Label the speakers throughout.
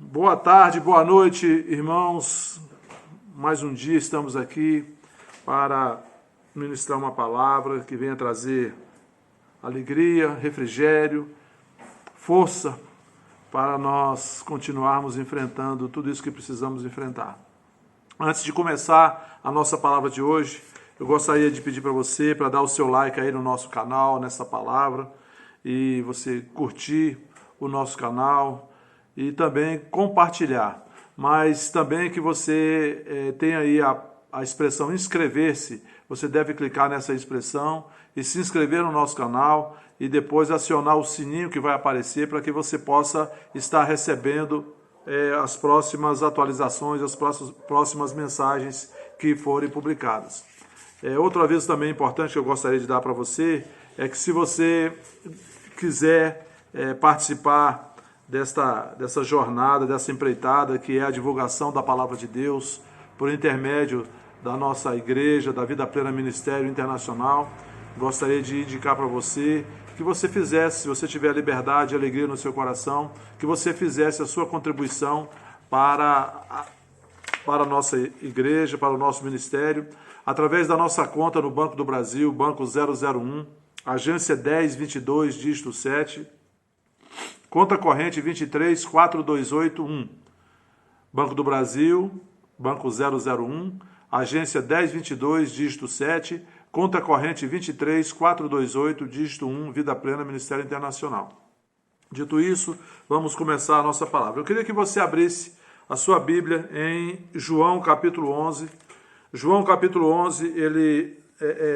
Speaker 1: Boa tarde, boa noite, irmãos. Mais um dia estamos aqui para ministrar uma palavra que venha trazer alegria, refrigério, força para nós continuarmos enfrentando tudo isso que precisamos enfrentar. Antes de começar a nossa palavra de hoje, eu gostaria de pedir para você para dar o seu like aí no nosso canal, nessa palavra, e você curtir o nosso canal e também compartilhar. Mas também que você tenha aí a expressão inscrever-se, você deve clicar nessa expressão e se inscrever no nosso canal e depois acionar o sininho que vai aparecer para que você possa estar recebendo as próximas atualizações, as próximas mensagens que forem publicadas. Outro aviso também importante que eu gostaria de dar para você é que se você quiser participar dessa jornada, dessa empreitada, que é a divulgação da Palavra de Deus por intermédio da nossa igreja, da Vida Plena Ministério Internacional, gostaria de indicar para você que você fizesse, se você tiver liberdade e alegria no seu coração, que você fizesse a sua contribuição para a nossa igreja, para o nosso ministério, através da nossa conta no Banco do Brasil, Banco 001, agência 1022, dígito 7, conta corrente 2342881, Banco do Brasil, Banco 001, agência 1022, dígito 7, conta corrente 23428, dígito 1, Vida Plena, Ministério Internacional. Dito isso, vamos começar a nossa palavra. Eu queria que você abrisse a sua Bíblia em João capítulo 11. João capítulo 11,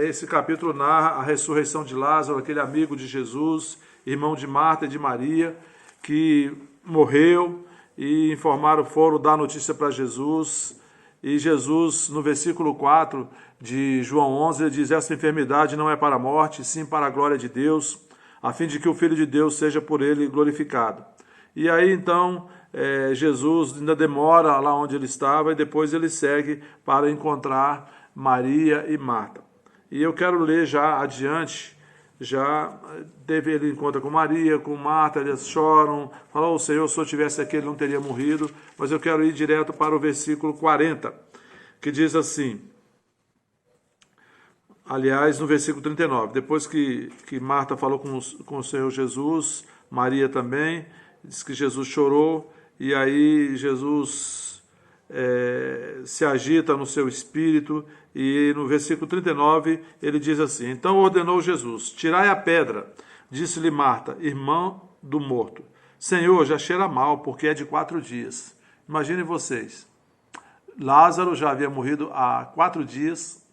Speaker 1: esse capítulo narra a ressurreição de Lázaro, aquele amigo de Jesus, irmão de Marta e de Maria, que morreu e foram dar notícia para Jesus. E Jesus, no versículo 4 de João 11, ele diz: essa enfermidade não é para a morte, sim para a glória de Deus, a fim de que o Filho de Deus seja por ele glorificado. E aí então Jesus ainda demora lá onde ele estava e depois ele segue para encontrar Maria e Marta. E eu quero ler já adiante. Já ele encontra com Maria, com Marta, eles choram, falam: o Senhor, se eu tivesse aqui, ele não teria morrido. Mas eu quero ir direto para o versículo 40, que diz assim, aliás, no versículo 39, depois que Marta falou com o Senhor Jesus, Maria também, diz que Jesus chorou, e aí Jesus se agita no seu espírito, e no versículo 39 ele diz assim: então ordenou Jesus: tirai a pedra. Disse-lhe Marta, irmã do morto: Senhor, já cheira mal, porque é de 4 dias. Imaginem vocês, Lázaro já havia morrido há 4 dias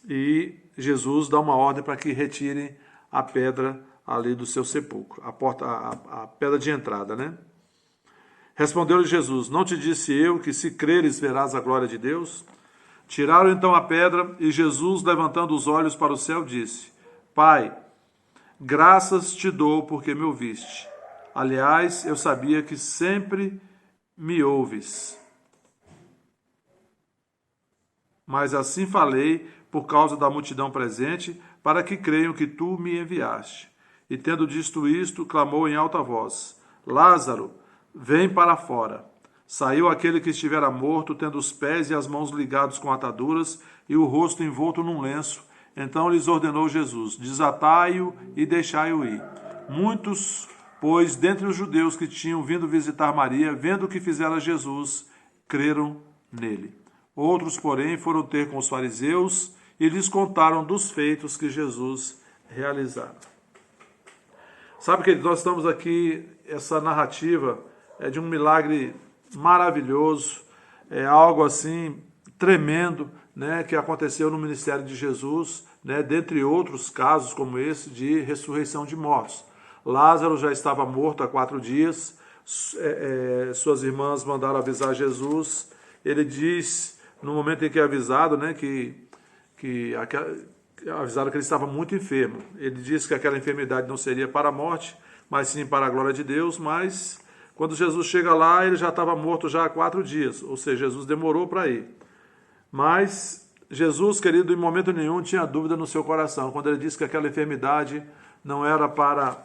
Speaker 1: e Jesus dá uma ordem para que retirem a pedra ali do seu sepulcro, a pedra de entrada, né? Respondeu-lhe Jesus: não te disse eu que se creres verás a glória de Deus? Tiraram então a pedra e Jesus, levantando os olhos para o céu, disse: Pai, graças te dou porque me ouviste. Aliás, eu sabia que sempre me ouves. Mas assim falei por causa da multidão presente, para que creiam que tu me enviaste. E tendo dito isto, clamou em alta voz: Lázaro, vem para fora. Saiu aquele que estivera morto, tendo os pés e as mãos ligados com ataduras e o rosto envolto num lenço. Então lhes ordenou Jesus: desatai-o e deixai-o ir. Muitos, pois, dentre os judeus que tinham vindo visitar Maria, vendo o que fizera Jesus, creram nele. Outros, porém, foram ter com os fariseus e lhes contaram dos feitos que Jesus realizara. Sabe, querido, nós estamos aqui, essa narrativa é de um milagre maravilhoso, é algo assim tremendo, né, que aconteceu no ministério de Jesus, né, dentre outros casos como esse de ressurreição de mortos. Lázaro já estava morto há 4 dias, suas irmãs mandaram avisar Jesus. Ele diz, no momento em que é avisado, né, avisaram que ele estava muito enfermo. Ele disse que aquela enfermidade não seria para a morte, mas sim para a glória de Deus. Mas quando Jesus chega lá, ele já estava morto já há 4 dias, ou seja, Jesus demorou para ir. Mas Jesus, querido, em momento nenhum tinha dúvida no seu coração, quando ele disse que aquela enfermidade não era para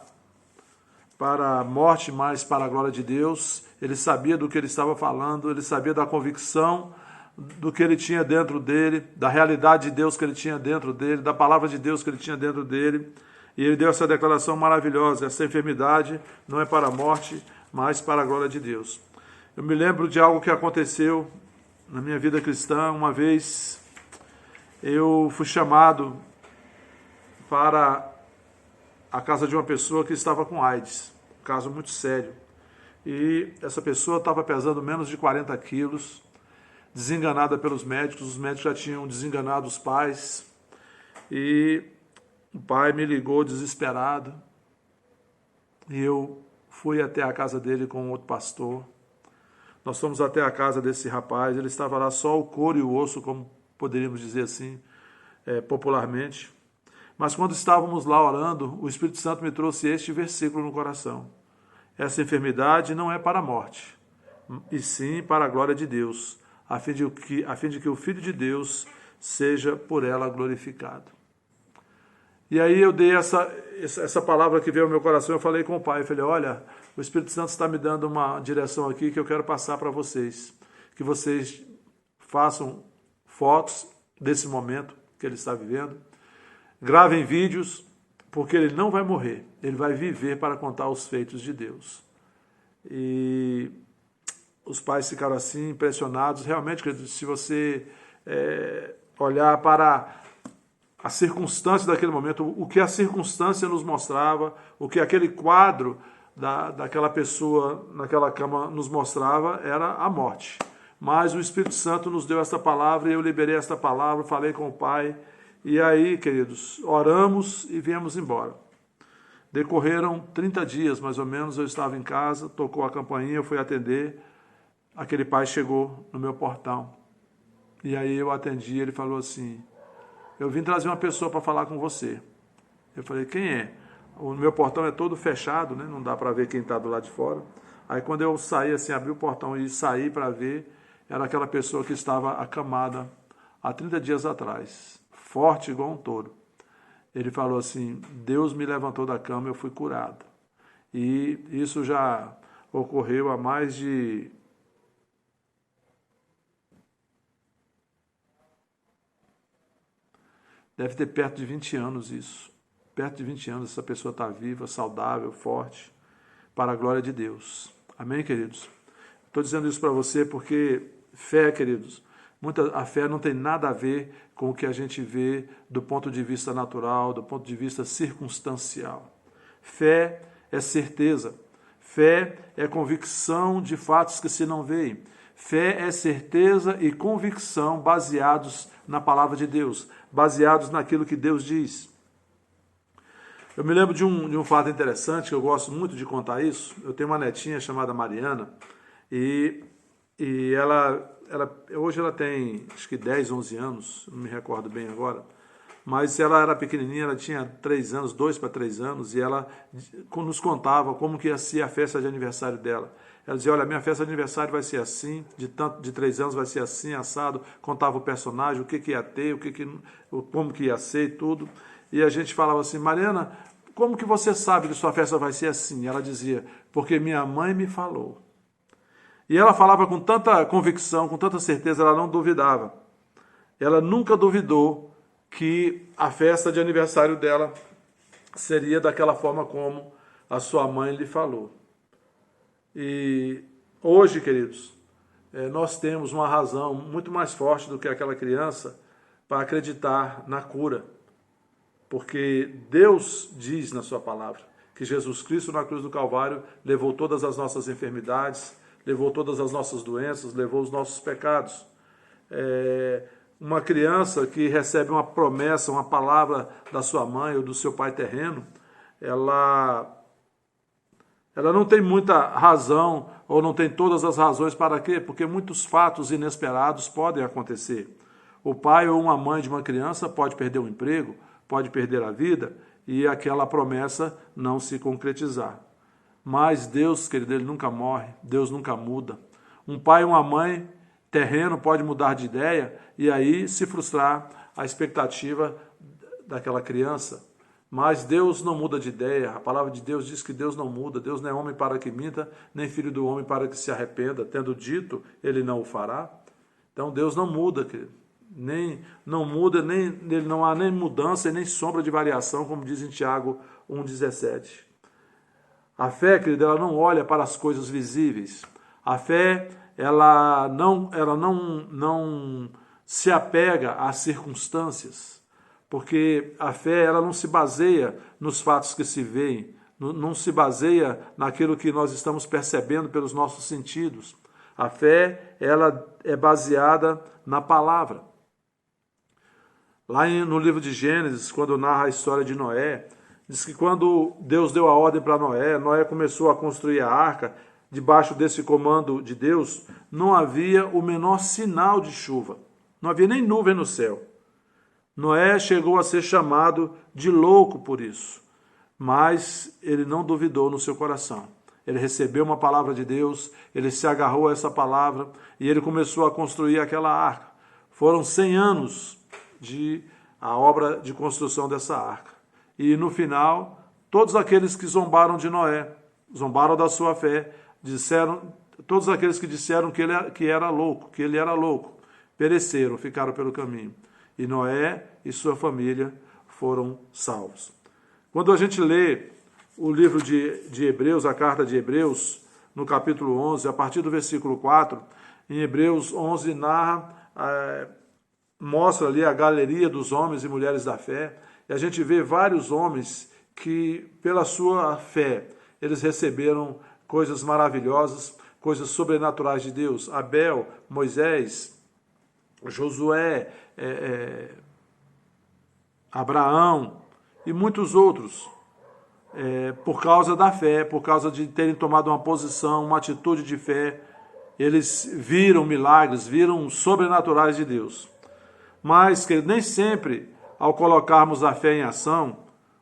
Speaker 1: para a morte, mas para a glória de Deus. Ele sabia do que ele estava falando, ele sabia da convicção do que ele tinha dentro dele, da realidade de Deus que ele tinha dentro dele, da palavra de Deus que ele tinha dentro dele. E ele deu essa declaração maravilhosa: essa enfermidade não é para a morte, mas para a glória de Deus. Eu me lembro de algo que aconteceu na minha vida cristã. Uma vez eu fui chamado para a casa de uma pessoa que estava com AIDS, um caso muito sério. E essa pessoa estava pesando menos de 40 quilos, desenganada pelos médicos. Os médicos já tinham desenganado os pais. E o pai me ligou desesperado. E eu fui até a casa dele com outro pastor. Nós fomos até a casa desse rapaz. Ele estava lá só o couro e o osso, como poderíamos dizer assim, popularmente. Mas quando estávamos lá orando, o Espírito Santo me trouxe este versículo no coração: essa enfermidade não é para a morte, e sim para a glória de Deus, a fim de que o Filho de Deus seja por ela glorificado. E aí eu dei essa palavra que veio ao meu coração. Eu falei com o pai, eu falei: olha, o Espírito Santo está me dando uma direção aqui que eu quero passar para vocês, que vocês façam fotos desse momento que ele está vivendo, gravem vídeos, porque ele não vai morrer, ele vai viver para contar os feitos de Deus. E os pais ficaram assim, impressionados. Realmente, se você olhar para a circunstância daquele momento, o que a circunstância nos mostrava, o que aquele quadro daquela pessoa naquela cama nos mostrava, era a morte. Mas o Espírito Santo nos deu esta palavra, e eu liberei esta palavra, falei com o pai. E aí, queridos, oramos e viemos embora. Decorreram 30 dias, mais ou menos, eu estava em casa, tocou a campainha, eu fui atender. Aquele pai chegou no meu portão. E aí eu atendi, ele falou assim: eu vim trazer uma pessoa para falar com você. Eu falei: quem é? O meu portão é todo fechado, né? Não dá para ver quem está do lado de fora. Aí quando eu saí, assim, abri o portão e saí para ver, era aquela pessoa que estava acamada há 30 dias atrás, forte igual um touro. Ele falou assim: Deus me levantou da cama, eu fui curado. E isso já ocorreu há mais de... deve ter perto de 20 anos isso. Perto de 20 anos essa pessoa está viva, saudável, forte, para a glória de Deus. Amém, queridos? Estou dizendo isso para você porque fé, queridos, a fé não tem nada a ver com o que a gente vê do ponto de vista natural, do ponto de vista circunstancial. Fé é certeza. Fé é convicção de fatos que se não veem. Fé é certeza e convicção baseados na palavra de Deus, baseados naquilo que Deus diz. Eu me lembro de um fato interessante, que eu gosto muito de contar isso. Eu tenho uma netinha chamada Mariana, e ela hoje ela tem acho que 10, 11 anos, não me recordo bem agora, mas ela era pequenininha, ela tinha 3 anos, 2 para 3 anos, e ela nos contava como que ia ser a festa de aniversário dela. Ela dizia: olha, minha festa de aniversário vai ser assim, de 3 anos vai ser assim, assado. Contava o personagem, o que ia ter, como que ia ser e tudo. E a gente falava assim: Mariana, como que você sabe que sua festa vai ser assim? Ela dizia: porque minha mãe me falou. E ela falava com tanta convicção, com tanta certeza, ela não duvidava. Ela nunca duvidou que a festa de aniversário dela seria daquela forma como a sua mãe lhe falou. E hoje, queridos, nós temos uma razão muito mais forte do que aquela criança para acreditar na cura. Porque Deus diz na sua palavra que Jesus Cristo na cruz do Calvário levou todas as nossas enfermidades, levou todas as nossas doenças, levou os nossos pecados. Uma criança que recebe uma promessa, uma palavra da sua mãe ou do seu pai terreno, ela não tem muita razão, ou não tem todas as razões para quê? Porque muitos fatos inesperados podem acontecer. O pai ou uma mãe de uma criança pode perder o emprego, pode perder a vida, e aquela promessa não se concretizar. Mas Deus, querido, Ele nunca morre, Deus nunca muda. Um pai ou uma mãe terreno pode mudar de ideia e aí se frustrar a expectativa daquela criança. Mas Deus não muda de ideia. A palavra de Deus diz que Deus não muda. Deus não é homem para que minta, nem filho do homem para que se arrependa. Tendo dito, ele não o fará. Então Deus não muda, querido. Não muda, nele não há nem mudança e nem sombra de variação, como diz em Tiago 1,17. A fé, querido, ela não olha para as coisas visíveis. A fé, ela não se apega às circunstâncias, porque a fé, ela não se baseia nos fatos que se veem, não se baseia naquilo que nós estamos percebendo pelos nossos sentidos. A fé, ela é baseada na palavra. Lá no livro de Gênesis, quando narra a história de Noé, diz que quando Deus deu a ordem para Noé, Noé começou a construir a arca. Debaixo desse comando de Deus, não havia o menor sinal de chuva. Não havia nem nuvem no céu. Noé chegou a ser chamado de louco por isso. Mas ele não duvidou no seu coração. Ele recebeu uma palavra de Deus, ele se agarrou a essa palavra e ele começou a construir aquela arca. Foram 100 anos a obra de construção dessa arca. E no final, todos aqueles que zombaram de Noé, zombaram da sua fé, todos aqueles que disseram que ele era louco, pereceram, ficaram pelo caminho. E Noé e sua família foram salvos. Quando a gente lê o livro de Hebreus, a carta de Hebreus, no capítulo 11, a partir do versículo 4, em Hebreus 11 mostra ali a galeria dos homens e mulheres da fé, e a gente vê vários homens que, pela sua fé, eles receberam coisas maravilhosas, coisas sobrenaturais de Deus. Abel, Moisés, Josué, Abraão e muitos outros, por causa da fé, por causa de terem tomado uma posição, uma atitude de fé, eles viram milagres, viram sobrenaturais de Deus. Mas, querido, nem sempre, ao colocarmos a fé em ação,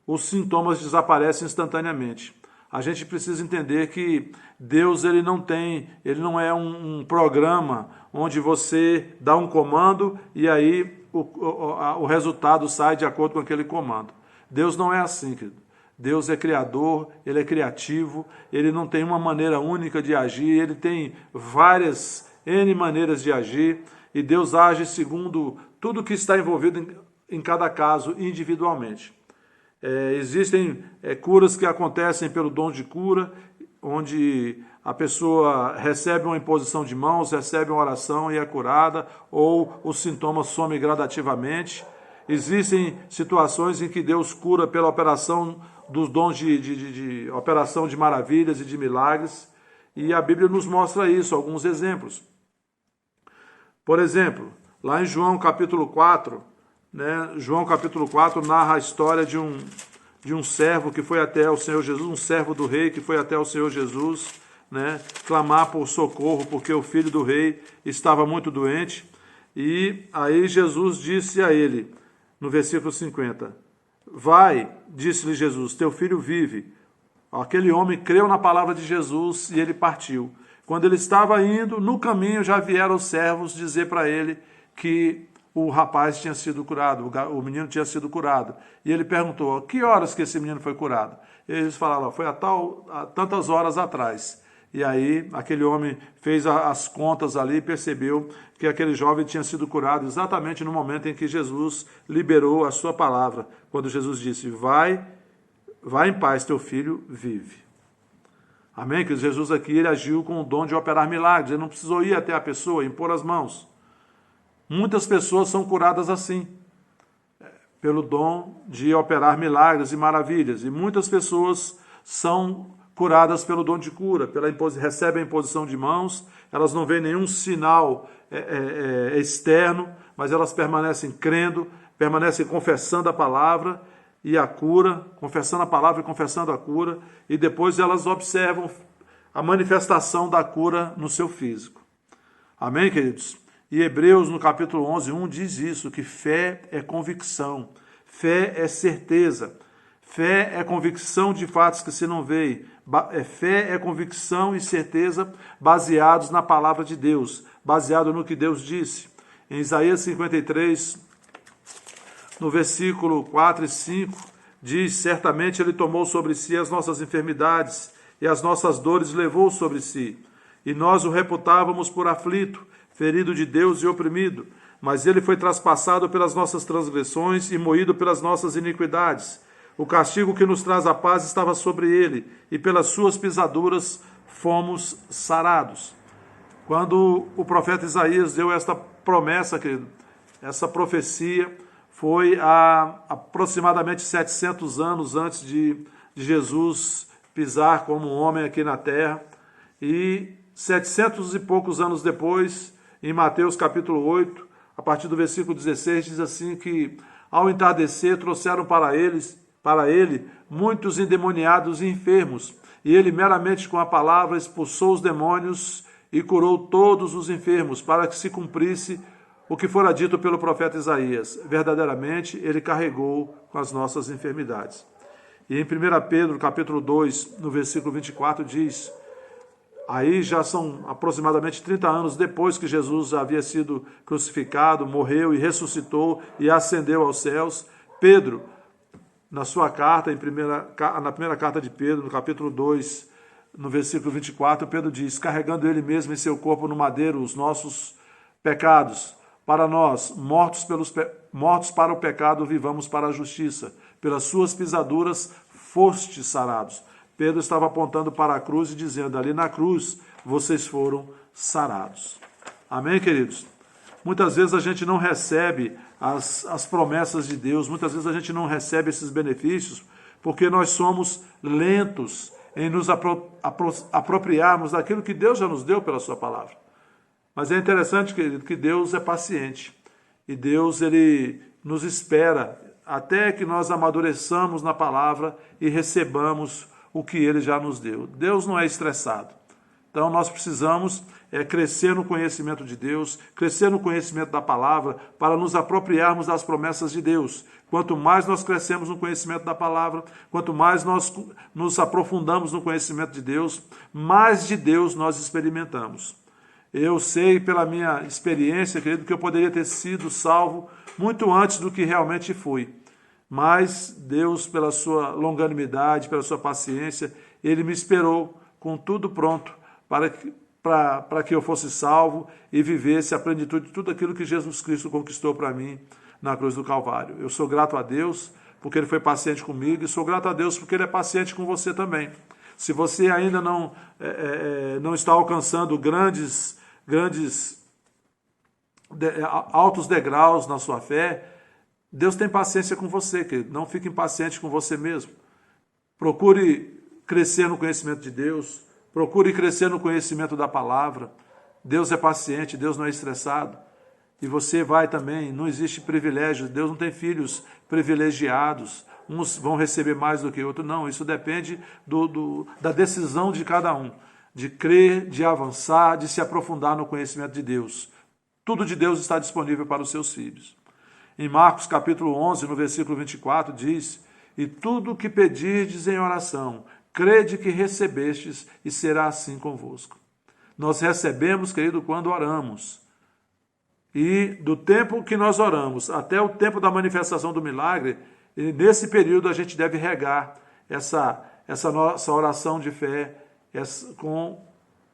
Speaker 1: os sintomas desaparecem instantaneamente. A gente precisa entender que Deus ele não é um programa onde você dá um comando e aí o resultado sai de acordo com aquele comando. Deus não é assim, querido. Deus é criador, ele é criativo, ele não tem uma maneira única de agir, ele tem várias N maneiras de agir e Deus age segundo tudo que está envolvido em cada caso individualmente. Existem curas que acontecem pelo dom de cura, onde a pessoa recebe uma imposição de mãos, recebe uma oração e é curada, ou os sintomas somem gradativamente. Existem situações em que Deus cura pela operação dos dons de operação de maravilhas e de milagres, e a Bíblia nos mostra isso, alguns exemplos. Por exemplo, lá em João capítulo 4, João capítulo 4 narra a história de um servo que foi até o Senhor Jesus, um servo do rei que foi até o Senhor Jesus, clamar por socorro, porque o filho do rei estava muito doente. E aí Jesus disse a ele, no versículo 50, vai, disse-lhe Jesus, teu filho vive. Aquele homem creu na palavra de Jesus e ele partiu. Quando ele estava indo, no caminho já vieram os servos dizer para ele que o rapaz tinha sido curado, o menino tinha sido curado. E ele perguntou, que horas que esse menino foi curado? E eles falaram, foi há tantas horas atrás. E aí aquele homem fez as contas ali e percebeu que aquele jovem tinha sido curado exatamente no momento em que Jesus liberou a sua palavra. Quando Jesus disse, vai em paz, teu filho vive. Amém? Que Jesus aqui ele agiu com o dom de operar milagres. Ele não precisou ir até a pessoa, impor as mãos. Muitas pessoas são curadas assim, pelo dom de operar milagres e maravilhas. E muitas pessoas são curadas pelo dom de cura, recebem a imposição de mãos, elas não veem nenhum sinal externo, mas elas permanecem crendo, permanecem confessando a palavra e a cura, confessando a palavra e confessando a cura, e depois elas observam a manifestação da cura no seu físico. Amém, queridos? E Hebreus, no capítulo 11, 1, diz isso, que fé é convicção, fé é certeza, fé é convicção de fatos que se não veem, fé é convicção e certeza baseados na palavra de Deus, baseado no que Deus disse. Em Isaías 53, no versículo 4 e 5, Diz, certamente ele tomou sobre si as nossas enfermidades e as nossas dores levou sobre si. E nós o reputávamos por aflito, ferido de Deus e oprimido. Mas ele foi traspassado pelas nossas transgressões e moído pelas nossas iniquidades. O castigo que nos traz a paz estava sobre ele, e pelas suas pisaduras fomos sarados. Quando o profeta Isaías deu esta promessa, querido, essa profecia foi há aproximadamente 700 anos antes de Jesus pisar como homem aqui na terra. E 700 e poucos anos depois, em Mateus capítulo 8, a partir do versículo 16, diz assim que ao entardecer trouxeram para ele muitos endemoniados e enfermos, e ele meramente com a palavra expulsou os demônios e curou todos os enfermos, para que se cumprisse o que fora dito pelo profeta Isaías. Verdadeiramente, ele carregou com as nossas enfermidades. E em 1 Pedro, capítulo 2, no versículo 24, diz, aí já são aproximadamente 30 anos depois que Jesus havia sido crucificado, morreu e ressuscitou e ascendeu aos céus, Pedro, na sua carta, na primeira carta de Pedro, no capítulo 2, no versículo 24, Pedro diz, carregando ele mesmo em seu corpo no madeiro os nossos pecados, para nós, mortos para o pecado, vivamos para a justiça. Pelas suas pisaduras fostes sarados. Pedro estava apontando para a cruz e dizendo, ali na cruz vocês foram sarados. Amém, queridos? Muitas vezes a gente não recebe as promessas de Deus, muitas vezes a gente não recebe esses benefícios, porque nós somos lentos em nos apropriarmos daquilo que Deus já nos deu pela sua palavra. Mas é interessante, querido, que Deus é paciente e Deus ele nos espera até que nós amadureçamos na palavra e recebamos o que ele já nos deu. Deus não é estressado. Então nós precisamos crescer no conhecimento de Deus, crescer no conhecimento da palavra para nos apropriarmos das promessas de Deus. Quanto mais nós crescemos no conhecimento da palavra, quanto mais nós nos aprofundamos no conhecimento de Deus, mais de Deus nós experimentamos. Eu sei pela minha experiência, querido, que eu poderia ter sido salvo muito antes do que realmente fui. Mas Deus, pela sua longanimidade, pela sua paciência, Ele me esperou com tudo pronto para que eu fosse salvo e vivesse a plenitude de tudo aquilo que Jesus Cristo conquistou para mim na cruz do Calvário. Eu sou grato a Deus porque Ele foi paciente comigo e sou grato a Deus porque Ele é paciente com você também. Se você ainda não está alcançando altos degraus na sua fé, Deus tem paciência com você, querido. Não fique impaciente com você mesmo. Procure crescer no conhecimento de Deus, procure crescer no conhecimento da palavra. Deus é paciente, Deus não é estressado. E você vai também, não existe privilégio, Deus não tem filhos privilegiados, uns vão receber mais do que outros, não, isso depende da decisão de cada um, de crer, de avançar, de se aprofundar no conhecimento de Deus. Tudo de Deus está disponível para os seus filhos. Em Marcos capítulo 11, no versículo 24, diz, e tudo o que pedirdes em oração, crede que recebestes e será assim convosco. Nós recebemos, querido, quando oramos. E do tempo que nós oramos até o tempo da manifestação do milagre, nesse período a gente deve regar essa nossa oração de fé com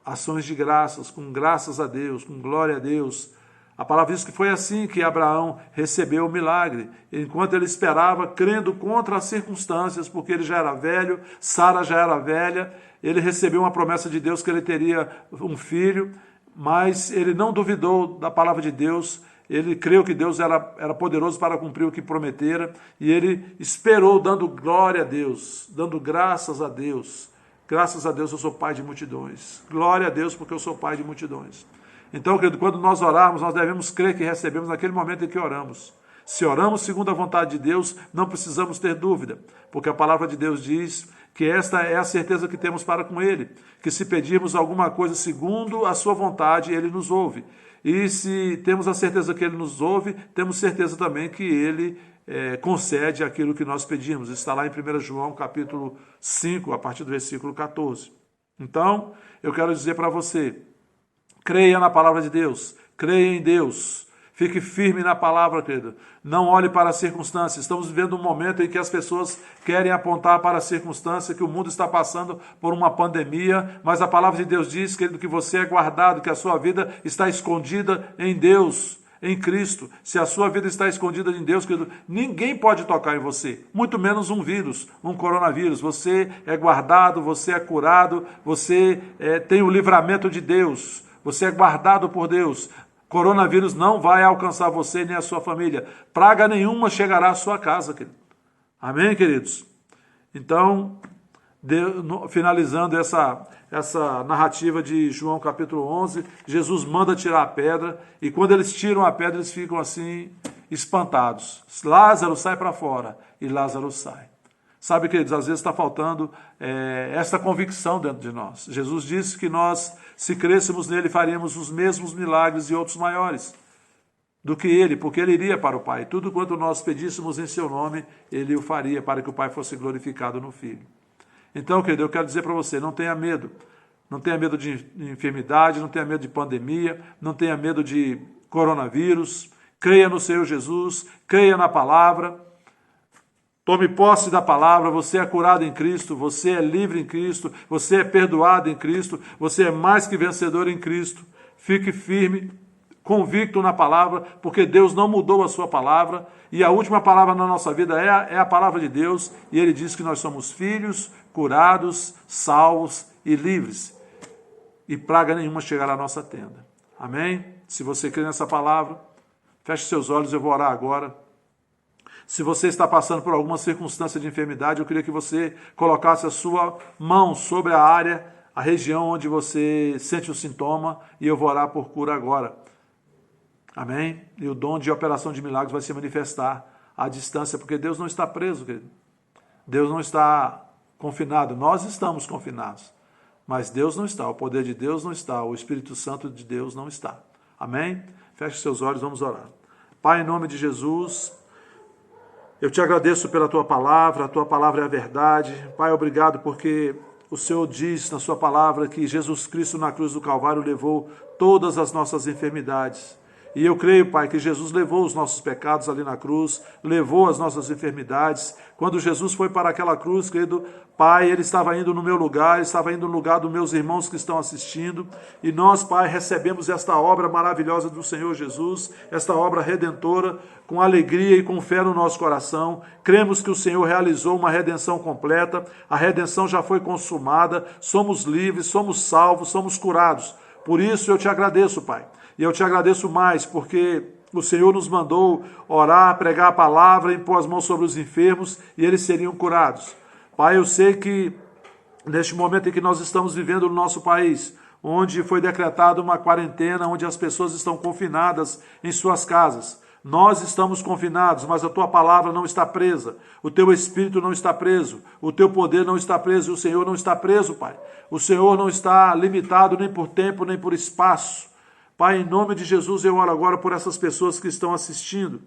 Speaker 1: ações de graças, com graças a Deus, com glória a Deus. A palavra diz que foi assim que Abraão recebeu o milagre, enquanto ele esperava, crendo contra as circunstâncias, porque ele já era velho, Sara já era velha, ele recebeu uma promessa de Deus que ele teria um filho, mas ele não duvidou da palavra de Deus, ele creu que Deus era poderoso para cumprir o que prometera, e ele esperou dando glória a Deus, dando graças a Deus. Graças a Deus eu sou pai de multidões. Glória a Deus porque eu sou pai de multidões. Então, querido, quando nós orarmos, nós devemos crer que recebemos naquele momento em que oramos. Se oramos segundo a vontade de Deus, não precisamos ter dúvida, porque a palavra de Deus diz que esta é a certeza que temos para com Ele, que se pedirmos alguma coisa segundo a sua vontade, Ele nos ouve. E se temos a certeza que Ele nos ouve, temos certeza também que Ele concede aquilo que nós pedimos. Está lá em 1 João capítulo 5, a partir do versículo 14. Então, eu quero dizer para você, creia na palavra de Deus, creia em Deus, Fique firme na palavra, querido. Não olhe para as circunstâncias. Estamos vivendo um momento em que as pessoas querem apontar para a circunstância, que o mundo está passando por uma pandemia, mas a palavra de Deus diz, querido, que você é guardado, que a sua vida está escondida em Deus, em Cristo. Se a sua vida está escondida em Deus, querido, ninguém pode tocar em você, muito menos um vírus, um coronavírus. Você é guardado, você é curado, você tem o livramento de Deus, você é guardado por Deus. Coronavírus não vai alcançar você nem a sua família. Praga nenhuma chegará à sua casa, querido. Amém, queridos? Então, finalizando essa narrativa de João capítulo 11, Jesus manda tirar a pedra, e quando eles tiram a pedra, eles ficam assim, espantados. Lázaro sai para fora, e Lázaro sai. Sabe, queridos, às vezes está faltando esta convicção dentro de nós. Jesus disse que nós, se crêssemos nele, faríamos os mesmos milagres e outros maiores do que ele, porque ele iria para o Pai. Tudo quanto nós pedíssemos em seu nome, ele o faria, para que o Pai fosse glorificado no Filho. Então, querido, eu quero dizer para você, não tenha medo. Não tenha medo de enfermidade, não tenha medo de pandemia, não tenha medo de coronavírus. Creia no Senhor Jesus, creia na palavra. Tome posse da palavra, você é curado em Cristo, você é livre em Cristo, você é perdoado em Cristo, você é mais que vencedor em Cristo. Fique firme, convicto na palavra, porque Deus não mudou a sua palavra, e a última palavra na nossa vida é a palavra de Deus, e Ele diz que nós somos filhos, curados, salvos e livres, e praga nenhuma chegará à nossa tenda. Amém? Se você crê nessa palavra, feche seus olhos, eu vou orar agora. Se você está passando por alguma circunstância de enfermidade, eu queria que você colocasse a sua mão sobre a área, a região onde você sente o sintoma, e eu vou orar por cura agora. Amém? E o dom de operação de milagres vai se manifestar à distância, porque Deus não está preso, querido. Deus não está confinado. Nós estamos confinados, mas Deus não está. O poder de Deus não está. O Espírito Santo de Deus não está. Amém? Feche seus olhos, vamos orar. Pai, em nome de Jesus, eu te agradeço pela tua palavra é a verdade. Pai, obrigado porque o Senhor diz na sua palavra que Jesus Cristo na cruz do Calvário levou todas as nossas enfermidades. E eu creio, Pai, que Jesus levou os nossos pecados ali na cruz, levou as nossas enfermidades. Quando Jesus foi para aquela cruz, querido Pai, Ele estava indo no meu lugar, estava indo no lugar dos meus irmãos que estão assistindo. E nós, Pai, recebemos esta obra maravilhosa do Senhor Jesus, esta obra redentora, com alegria e com fé no nosso coração. Cremos que o Senhor realizou uma redenção completa, a redenção já foi consumada, somos livres, somos salvos, somos curados. Por isso eu te agradeço, Pai. E eu te agradeço mais, porque o Senhor nos mandou orar, pregar a palavra, impor as mãos sobre os enfermos e eles seriam curados. Pai, eu sei que neste momento em que nós estamos vivendo no nosso país, onde foi decretada uma quarentena, onde as pessoas estão confinadas em suas casas, nós estamos confinados, mas a tua palavra não está presa, o teu espírito não está preso, o teu poder não está preso, e o Senhor não está preso, Pai. O Senhor não está limitado nem por tempo, nem por espaço. Pai, em nome de Jesus, eu oro agora por essas pessoas que estão assistindo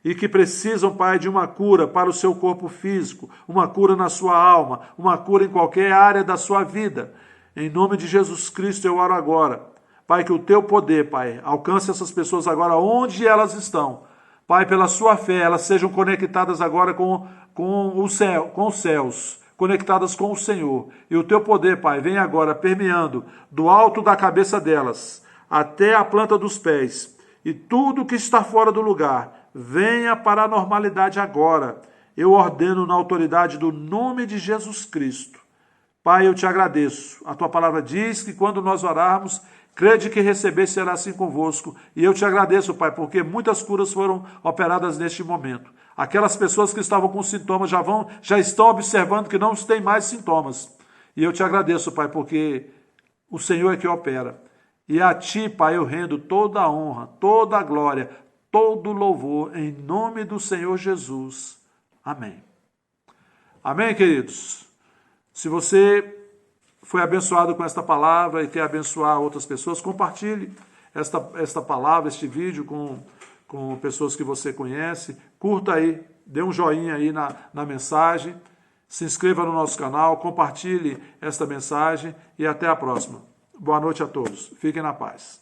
Speaker 1: e que precisam, Pai, de uma cura para o seu corpo físico, uma cura na sua alma, uma cura em qualquer área da sua vida. Em nome de Jesus Cristo, eu oro agora. Pai, que o teu poder, Pai, alcance essas pessoas agora onde elas estão. Pai, pela sua fé, elas sejam conectadas agora com os céus, conectadas com o Senhor. E o teu poder, Pai, vem agora permeando do alto da cabeça delas até a planta dos pés, e tudo que está fora do lugar, venha para a normalidade agora. Eu ordeno na autoridade do nome de Jesus Cristo. Pai, eu te agradeço. A tua palavra diz que quando nós orarmos, crede que receber será assim convosco. E eu te agradeço, Pai, porque muitas curas foram operadas neste momento. Aquelas pessoas que estavam com sintomas já estão observando que não têm mais sintomas. E eu te agradeço, Pai, porque o Senhor é que opera. E a ti, Pai, eu rendo toda a honra, toda a glória, todo o louvor, em nome do Senhor Jesus. Amém. Amém, queridos? Se você foi abençoado com esta palavra e quer abençoar outras pessoas, compartilhe esta palavra, este vídeo com pessoas que você conhece. Curta aí, dê um joinha aí na mensagem, se inscreva no nosso canal, compartilhe esta mensagem e até a próxima. Boa noite a todos. Fiquem na paz.